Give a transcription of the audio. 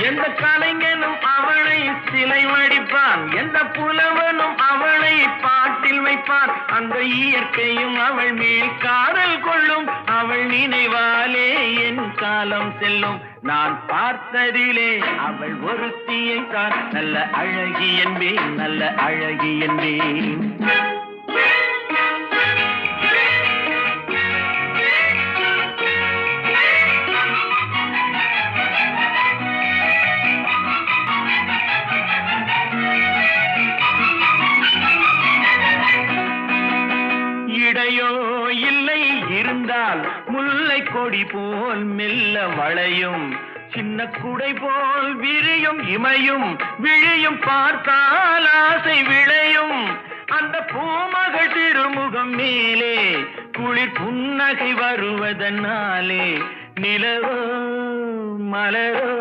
எந்த கலைஞனும் அவளை சிலை வடிப்பான், எந்த புலவனும் அவளை பாட்டில் வைப்பான். அந்த இயற்கையும் அவள் மேல் காதல் கொள்ளும், அவள் நினைவாலே என் காலம் செல்லும். நான் பார்த்ததிலே அவள் ஒருத்தியை தான் நல்ல அழகி என்பேன், நல்ல அழகி என்பேன். இடையோ இல்லை இருந்தால் முல்லை கொடி போல் மெல்ல வளையும், சின்ன குடை போல் விரியும் இமையும் விழியும் பார்த்தால் ஆசை விளையும். அந்த பூமகள் திருமுகம் மேலே குளிர் புன்னகை வருவதனாலே நிலவோ மலரோ